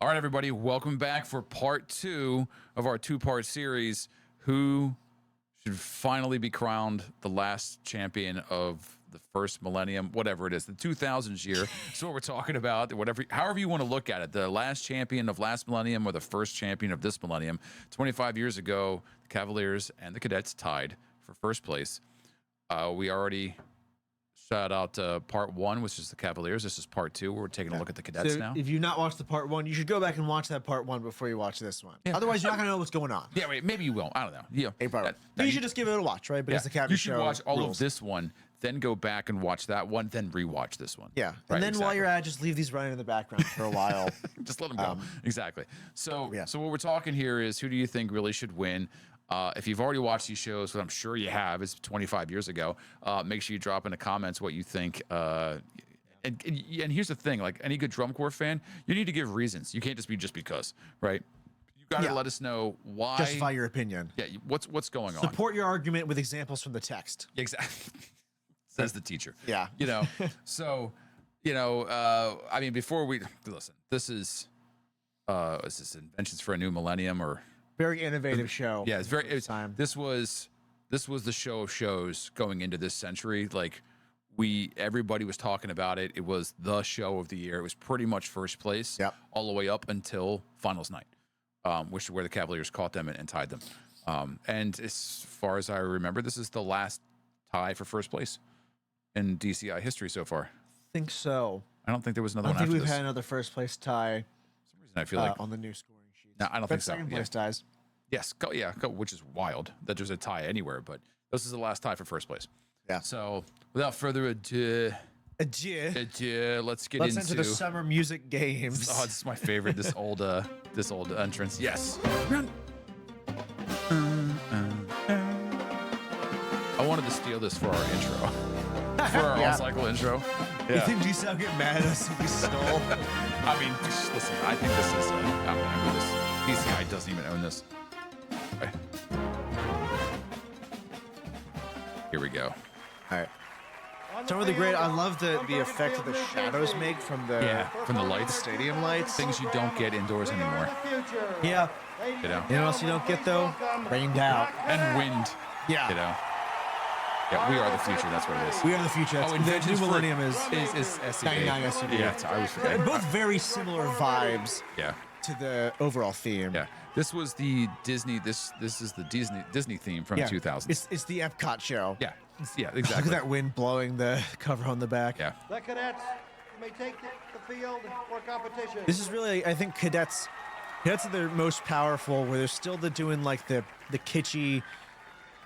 All right, everybody, welcome back for part 2 of our 2-part series. Who should finally be crowned the last champion of the first millennium, whatever it is, the 2000s year. That's what we're talking about. Whatever, however you want to look at it, the last champion of last millennium or the first champion of this millennium. 25 years ago, the Cavaliers and the Cadets tied for first place. We already shout out part 1, which is the Cavaliers. This is part 2. We're taking a look at the Cadets now. If you've not watched the part 1, you should go back and watch that part 1 before you watch this one. Yeah. Otherwise, you're not going to know what's going on. Yeah, wait, maybe you will. I don't know. Yeah, you should just give it a watch, right? Because the Cavaliers you should show watch all rules. of this one, then go back and watch that one, then rewatch this one. Yeah, and then while you're at it, just leave these running in the background for a while. Just let them go. Exactly. So what we're talking here is, who do you think really should win? If you've already watched these shows, what I'm sure you have, it's 25 years ago, make sure you drop in the comments what you think. And here's the thing, like any good drum corps fan, you need to give reasons. You can't just be just because, right? You got to let us know why. Justify your opinion. Yeah, what's going on. Support your argument with examples from the text. Exactly. Says the teacher. Yeah. You know, so, I mean, before we, listen, this is Inventions for a New Millennium or... Very innovative show. Yeah, this was the show of shows going into this century. Like everybody was talking about it. It was the show of the year. It was pretty much first place all the way up until finals night, which is where the Cavaliers caught them and tied them. And as far as I remember, this is the last tie for first place in DCI history so far. I think so. I don't think there was another one after after this. We've had another first place tie. For some reason, I feel like on the new scoring sheet. No, I don't think so. Second place ties. Yes, which is wild that there's a tie anywhere, but this is the last tie for first place. Yeah. So without further ado, let's get into the summer music games. Oh, this is my favorite. This old entrance. Yes. I wanted to steal this for our intro, for our all-cycle intro. Yeah. You think DCI get mad at us if we stole? I mean, just listen. I think this is. I don't know this. DCI doesn't even own this. Okay. Here we go. All right. Some of the great. I love the effect that the shadows make from the lights, stadium lights. Things you don't get indoors anymore. Yeah. You know what else you don't get though? Rained out and wind. Yeah. You know. Yeah, we are the future. That's what it is. We are the future. The new millennium is SCB. 99 SCB. Yeah, I always forget. Both very similar vibes. Yeah. To the overall theme. Yeah. This was the Disney. This is the Disney theme from 2000. It's the Epcot show. Yeah. Yeah. Exactly. Look at that wind blowing the cover on the back. Yeah. The Cadets may take the field for competition. This is really, I think, Cadets are the most powerful, where they're still doing like the kitschy,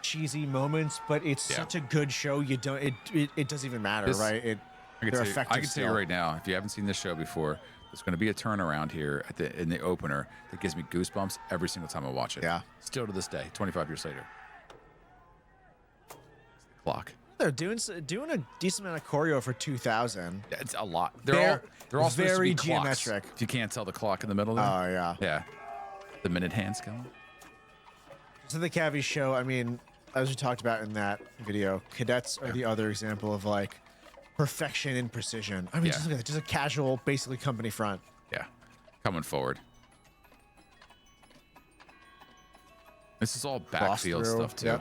cheesy moments, but it's such a good show. You don't. It doesn't even matter, right? I can tell you right now, if you haven't seen this show before, there's going to be a turnaround here in the opener that gives me goosebumps every single time I watch it. Yeah. Still to this day, 25 years later. It's the clock. They're doing a decent amount of choreo for 2000. Yeah, it's a lot. They're all very supposed to be geometric. Clocks, if you can't tell the clock in the middle there. Oh yeah. Yeah. The minute hands going. So the Cavi show, I mean, as we talked about in that video, Cadets are the other example of like perfection and precision. I mean, just look at it, just a casual, basically company front. Yeah, coming forward. This is all backfield stuff too.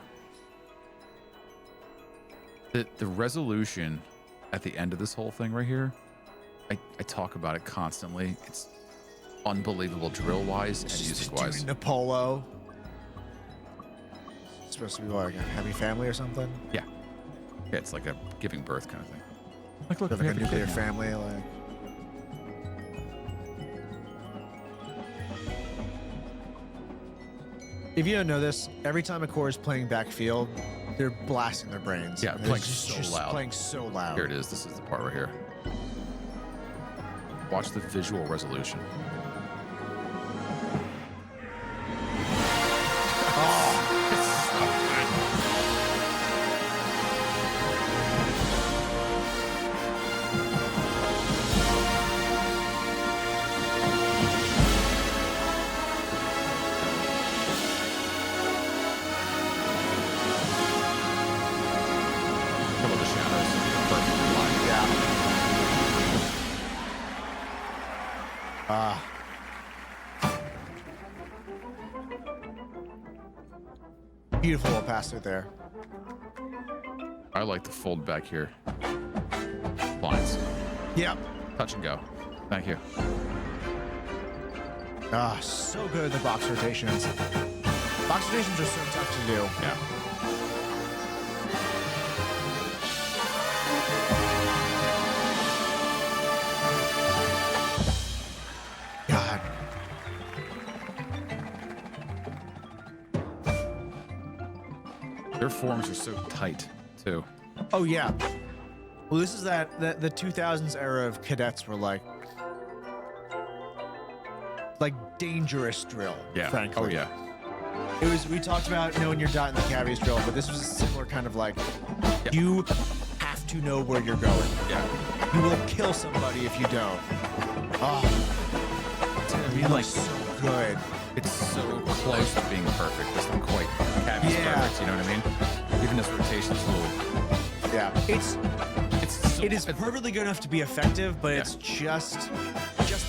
Yep. The resolution at the end of this whole thing right here, I talk about it constantly. It's unbelievable drill-wise and music-wise. Doing the polo. It's supposed to be like a happy family or something. Yeah. Yeah, it's like a giving birth kind of thing. Like, look, like a nuclear family, like. If you don't know this, every time a corps is playing backfield, they're blasting their brains. Yeah, playing so loud. Playing so loud. Here it is. This is the part right here. Watch the visual resolution. Beautiful little pass through there. I like the fold back here. Lines. Yep. Touch and go. Thank you. Ah, so good at the box rotations. Box rotations are so tough to do. Yeah. God. Their forms are so tight, too. Oh yeah. Well, this is the 2000s era of cadets were like dangerous drill. Yeah. Frankly. Oh, yeah. It was. We talked about knowing your dot in the cavities drill, but this was a similar kind of like you have to know where you're going. Yeah. You will kill somebody if you don't. Oh, it's gonna be like so good. It's so close to being perfect. It's not quite cavities perfect, you know what I mean? Even this rotation's a little... Yeah. It is perfectly good enough to be effective, but it's just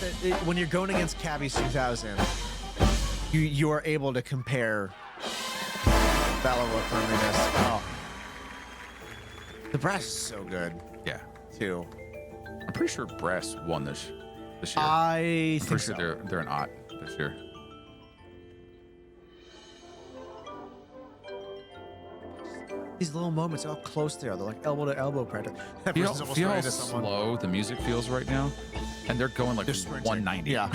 that when you're going against Cavies 2000, you are able to compare battle with cleanliness. Oh, the brass is so good. Yeah. Too. I'm pretty sure Brass won this year. I I'm think pretty so. sure they're an OT this year. These little moments, how close they are. They're like elbow to elbow practice. That Feel person's almost how running into someone. slow the music feels right now? And they're going like They're sprinting. 190. Yeah.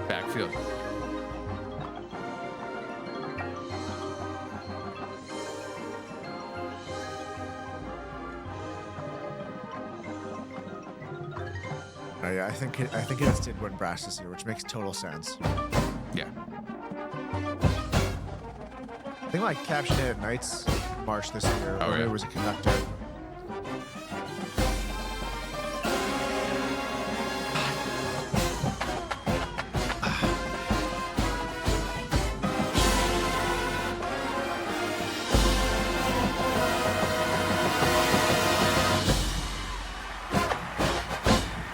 Backfield. Yeah, I think it did win brass this year, which makes total sense. Yeah. I think like captioned it at Knights March this year. Oh, when yeah. It was a conductor.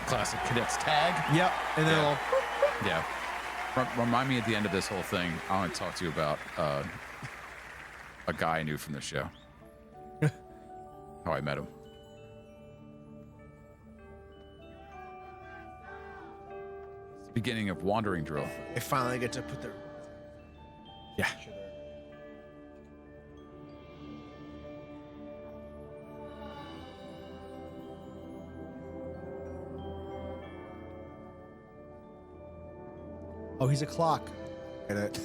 Classic Cadets tag. Yep, and then Yeah. Yeah. Remind me at the end of this whole thing, I want to talk to you about a guy I knew from the show. How I met him. It's the beginning of Wandering Drill. they finally get to put their Yeah. Oh, he's a clock. Get it?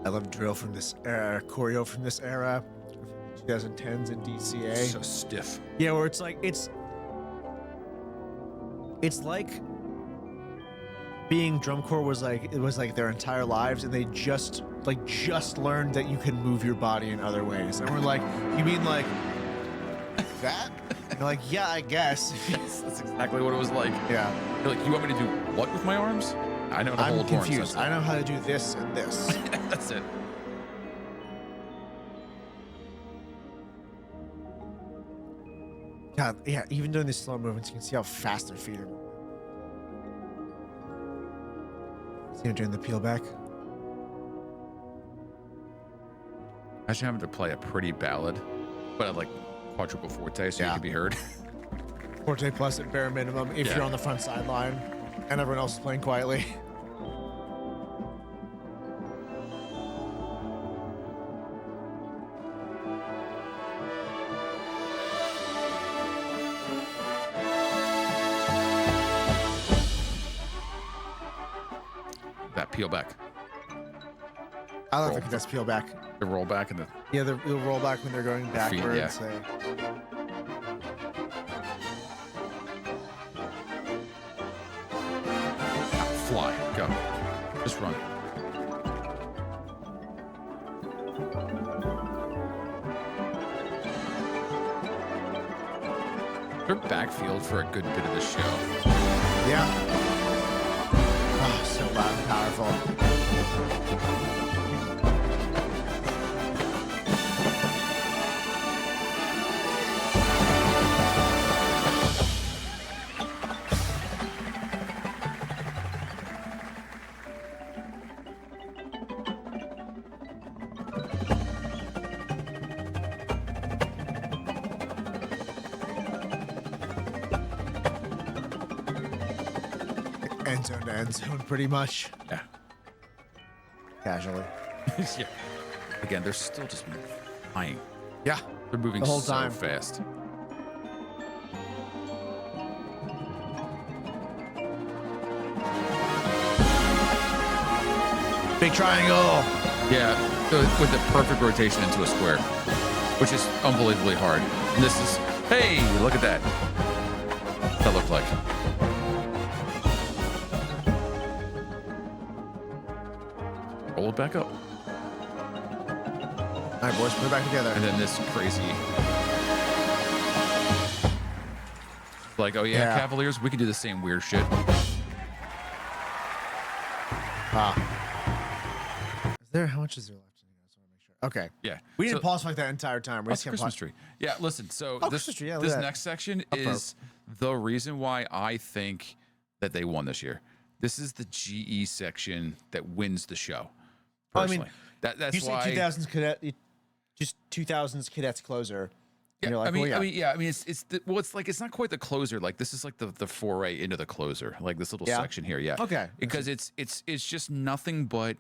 I love drill from this era, choreo from this era, 2010s in DCA. So stiff. Yeah, where it's like being drum corps was like their entire lives, and they just learned that you can move your body in other ways. And we're like, you mean like that? And they're like, yeah, I guess. That's exactly what it was like. Yeah. You're like, you want me to do what with my arms? I know how to I'm hold horns. confused. That's I know how to do this and this. it. That's it. God, yeah, even doing these slow movements, you can see how fast their feet are. See him doing the peel back. Imagine having to play a pretty ballad, but at like quadruple forte so you Yeah. can be heard. Forte plus at bare minimum if Yeah. you're on the front sideline and everyone else is playing quietly. That peel back. I love Roll. the cadets peel back. The roll back and the Yeah, the roll back when they're going feet, backwards. yeah. fly. Go. Just run. Their backfield for a good bit of the show. Yeah. Oh, so loud and powerful. end zone to end zone, pretty much. Yeah. Casually. Yeah. Again, they're still just flying. Yeah. They're moving The whole so time. fast. Big triangle. Yeah, with the perfect rotation into a square, which is unbelievably hard. And this is, hey, look at that. What's that look like? Roll it back up. All right, boys, put it back together. And then this crazy. Like, oh yeah, Yeah. Cavaliers, we can do the same weird shit. Is there, how much is there left? I just want to make sure. Okay. Yeah. We didn't So- pause like that entire time. We Oh, just kept Christmas pausing. tree. Yeah, listen. So Oh, this Christmas tree, yeah, look this at that. next section Up is the reason why I think that they won this year. This is the GE section that wins the show. Oh, I mean, Personally, that's You say why. 2000s cadet, just 2000s cadets closer. Yeah, And you're like, I mean, well, yeah. it's like it's not quite the closer. Like this is like the foray into the closer. Like this little Yeah? section here. Yeah. Okay. Because it's just nothing but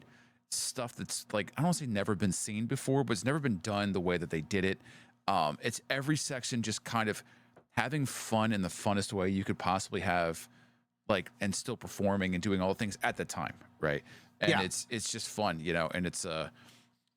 stuff that's like I don't want to say never been seen before, but it's never been done the way that they did it. It's every section just kind of having fun in the funnest way you could possibly have, like, and still performing and doing all the things at the time, right? And Yeah. it's just fun, you know, and it's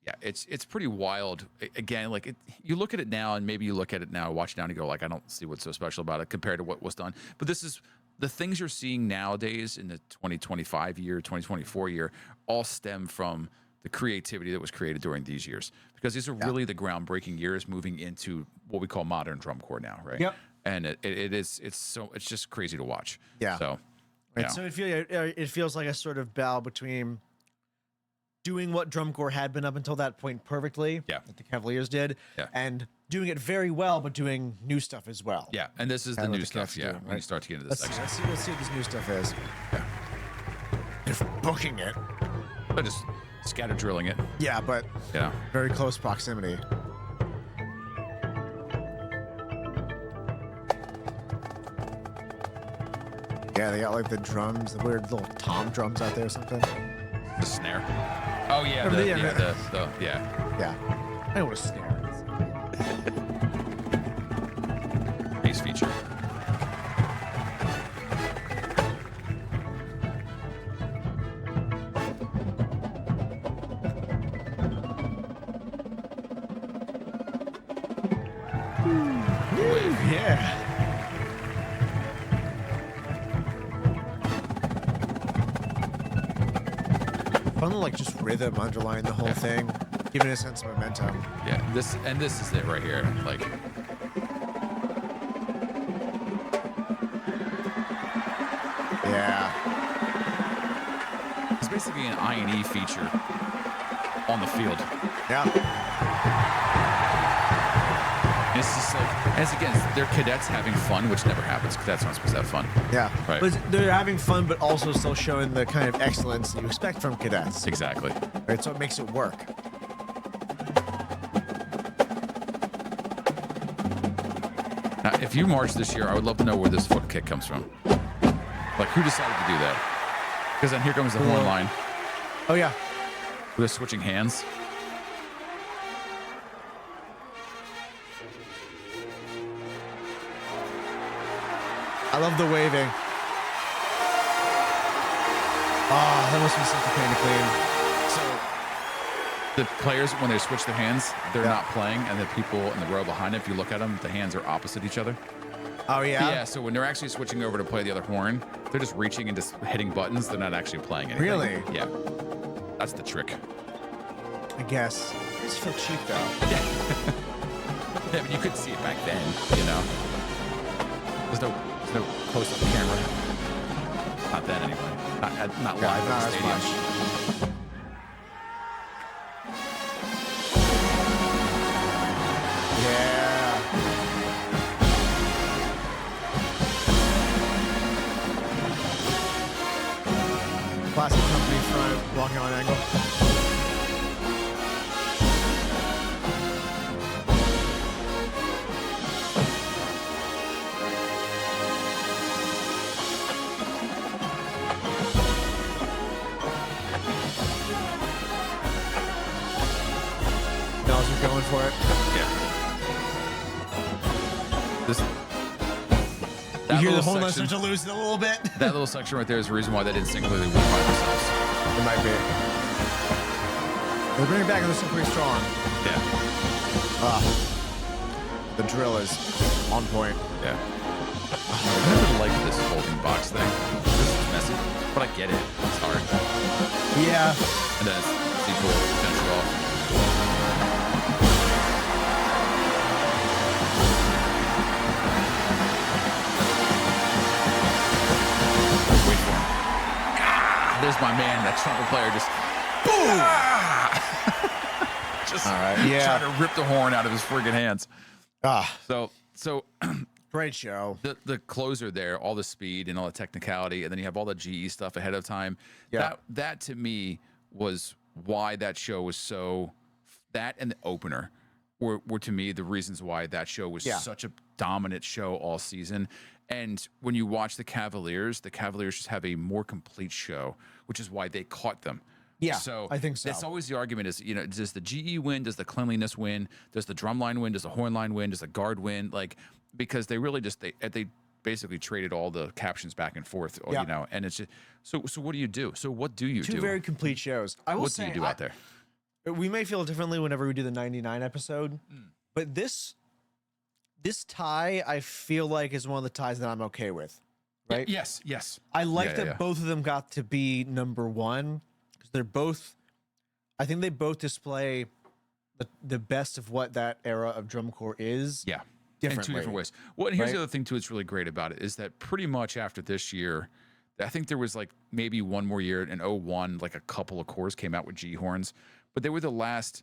yeah, it's pretty wild. Again, like you look at it now, and maybe you look at it now, watch it now, and you go like, I don't see what's so special about it compared to what was done. But this is the things you're seeing nowadays in the 2025 year, 2024 year, all stem from the creativity that was created during these years, because these are really the groundbreaking years moving into what we call modern drum corps now, right? Yep. And it's just crazy to watch. Yeah. So, Right, you know. so it feels like a sort of battle between doing what drum corps had been up until that point perfectly, Yeah. that the Cavaliers did, Yeah. and doing it very well, but doing new stuff as well. Yeah, and this is the Kinda what new the stuff. Cats Yeah, do, when right? you start to get into this Let's see, section. let's see what this new stuff is. Yeah. They're booking it. But just scatter drilling it. Yeah, but Yeah. very close proximity. Yeah, they got like the drums, the weird little tom drums out there or something. The snare. Oh yeah, Remember the, the- yeah, Yeah. I know what a snare is. bass feature. Wave. Yeah. Fun, like just rhythm underlying the whole thing, giving it a sense of momentum. Yeah, this is it right here. Like, Yeah. it's basically an I&E feature on the field. Yeah. And it's just like, as again, they're cadets having fun, which never happens. Cadets aren't supposed to have fun. Yeah. Right. But they're having fun, but also still showing the kind of excellence that you expect from cadets. Exactly. Right? So it makes it work. Now, if you march this year, I would love to know where this foot kick comes from. Like, who decided to do that? Because then here comes the horn line. Oh, yeah. They're switching hands. I love the waving. Oh, that must be such a pain to clean. So the players, when they switch their hands, they're Yeah. not playing, and the people in the row behind it, if you look at them, the hands are opposite each other. Oh, yeah? Yeah, so when they're actually switching over to play the other horn, they're just reaching and just hitting buttons. They're not actually playing anything. Really? Yeah. That's the trick. I guess. I just feel cheap, though. Yeah, but you could see it back then, you know. There's no close-up camera. Not then, anyway. Not Yeah, live not at as the stadium. much. Yeah. Classic company front, walking on angle. going for it. Yeah. You hear the horn line start to lose it a little bit. That little section right there is the reason why they didn't singularly win by themselves. It might be. They're bringing it back and they're still pretty strong. Yeah. The drill is on point. Yeah. I never liked this holding box thing. This is messy, but I get it. It's hard. Yeah. And then it's equal finish it off. Wait for him. Ah, there's my man, that trumpet player, just boom. Ah! Just all right. Yeah. trying to rip the horn out of his friggin' hands. So great show. The closer there, all the speed and all the technicality, and then you have all the GE stuff ahead of time. Yeah. That to me was why that show was so. That and the opener were to me the reasons why that show was such a dominant show all season. And when you watch the Cavaliers just have a more complete show, which is why they caught them. Yeah, so I think so. That's always the argument is, does the GE win? Does the cleanliness win? Does the drum line win? Does the horn line win? Does the guard win? Like, because they really just, they basically traded all the captions back and forth, and it's just, so what do you do? So what do you do? Two very complete shows. I will What say, do you do out there? We may feel differently whenever we do the 99 episode, but this tie, I feel like, is one of the ties that I'm okay with, right? Yes. I like that both of them got to be number one. They're both, I think they both display the best of what that era of drum corps is. Yeah. Differently. In two different ways. Well, and here's the other thing too that's really great about it is that pretty much after this year, I think there was like maybe one more year in 01, like a couple of corps came out with G horns, but they were the last,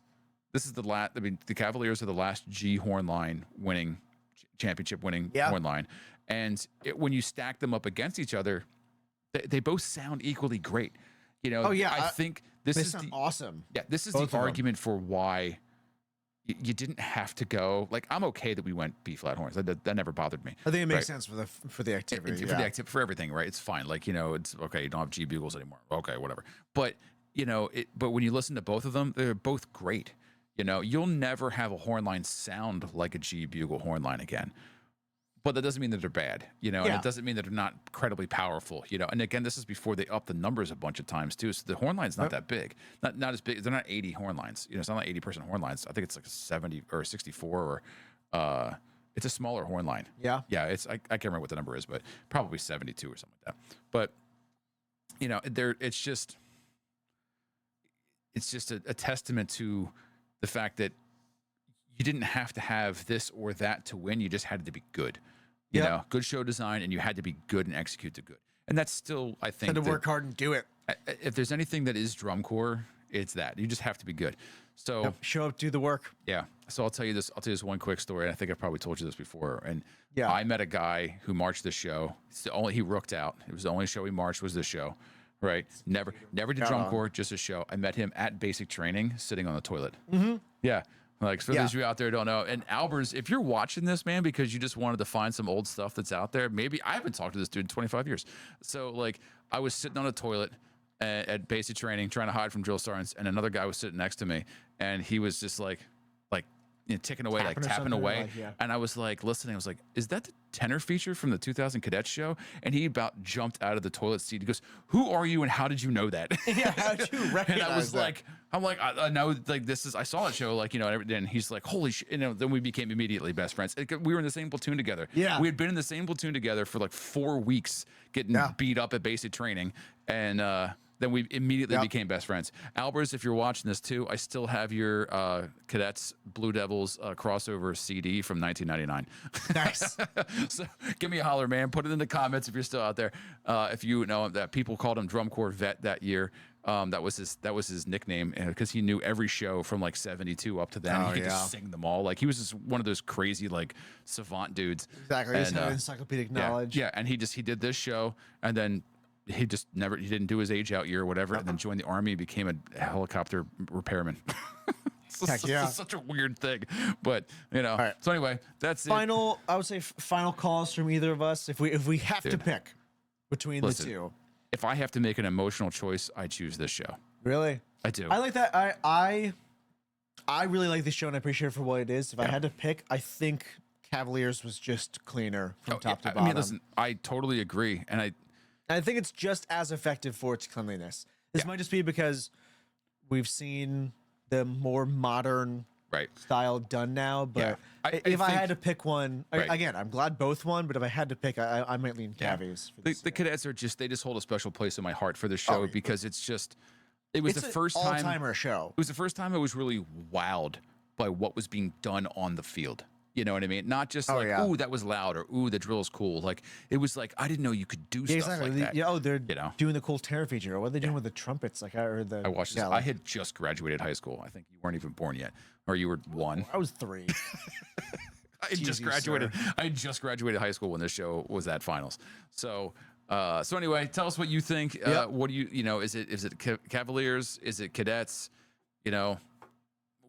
the Cavaliers are the last G horn line winning, championship winning horn line. And when you stack them up against each other, they both sound equally great. I think this is awesome. Yeah, this is the argument for why you didn't have to go. Like, I'm okay that we went B flat horns. That never bothered me. I think it makes sense for the activity. For everything, right? It's fine. Like, it's okay. You don't have G bugles anymore. Okay, whatever. But but when you listen to both of them, they're both great. You'll never have a horn line sound like a G bugle horn line again. But that doesn't mean that they're bad, and it doesn't mean that they're not incredibly powerful, And again, this is before they upped the numbers a bunch of times too. So the horn line's not that big, not as big. They're not 80 horn lines, It's not like 80-person horn lines. I think it's like a 70 or 64, or it's a smaller horn line. Yeah, It's I can't remember what the number is, but probably 72 or something like that. But it's just a testament to the fact that you didn't have to have this or that to win. You just had to be good. Good show design, and you had to be good and execute the good. And that's still, I think, had to work hard and do it. If there's anything that is drum corps, it's that. You just have to be good. So show up, do the work. Yeah. So I'll tell you this one quick story. And I think I've probably told you this before. And I met a guy who marched the show. He rooked out. It was the only show he marched was this show. Right. Never did drum corps, just a show. I met him at basic training, sitting on the toilet. Mm-hmm. Yeah. Like, for those of you out there who don't know, and Albers, if you're watching this, man, because you just wanted to find some old stuff that's out there, maybe I haven't talked to this dude in 25 years. So, like, I was sitting on a toilet at basic training, trying to hide from drill sergeants, and another guy was sitting next to me, and he was just like ticking away, tapping away. And I was like listening. I was like, is that the tenor feature from the 2000 Cadets show? And he about jumped out of the toilet seat. He goes, who are you and how did you know that? Yeah, how'd you recognize And I was that? I know, like, this is, I saw that show, like, and he's like, holy shit. Then we became immediately best friends. We were in the same platoon together. Yeah. We had been in the same platoon together for like 4 weeks, getting beat up at basic training. And, then we immediately became best friends. Albers, if you're watching this too, I still have your Cadets Blue Devils crossover CD from 1999. Nice. So give me a holler, man. Put it in the comments if you're still out there. If you know that people called him Drum Corps Vet that year. That was his nickname because he knew every show from like 72 up to then. He could just sing them all. Like, he was just one of those crazy like savant dudes. Exactly. He just had encyclopedic knowledge. Yeah, and he did this show, and then he didn't do his age out year or whatever, and then joined the Army, became a helicopter repairman. It's such a weird thing, but right. So anyway, that's it. I would say final calls from either of us. If we have to pick between the two, if I have to make an emotional choice, I choose this show. Really? I do. I like that. I really like this show and I appreciate it for what it is. If I had to pick, I think Cavaliers was just cleaner from top to bottom. I mean, listen, I totally agree, and I think it's just as effective for its cleanliness. This might just be because we've seen the more modern style done now. But if I had to pick one, again, I'm glad both won. But if I had to pick, I might lean Cavies. The Cadets are they just hold a special place in my heart for the show because it's just. It was the first time all-timer show. It was the first time I was really wowed by what was being done on the field. You know what I mean? Not just ooh, that was loud, or ooh, the drill is cool. Like it was like I didn't know you could do stuff like that. Yeah, they're doing the cool terror feature. Or what are they doing with the trumpets? Like I watched this. I had just graduated high school. I think you weren't even born yet, or you were 1. I was 3. I had just graduated. I had just graduated high school when this show was at finals. So anyway, tell us what you think. What do you is it Cavaliers? Is it Cadets?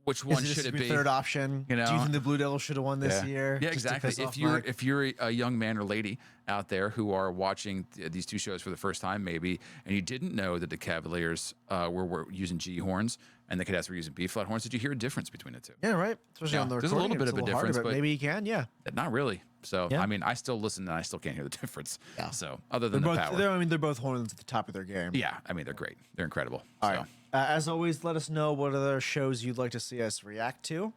Which one should it be? Third option. Do you think the Blue Devils should have won this year? Yeah, exactly. If you're a young man or lady out there who are watching these two shows for the first time, maybe, and you didn't know that the Cavaliers were using G horns and the Cadets were using B flat horns, did you hear a difference between the two? Yeah, right. Especially on the there's a little bit of a difference, harder, but maybe you can. Yeah, not really. So I mean, I still listen and I still can't hear the difference. Yeah. So other than the power, they're both horns at the top of their game. Yeah, I mean they're great. They're incredible. All right. As always, let us know what other shows you'd like to see us react to.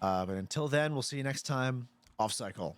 But until then, we'll see you next time. Off cycle.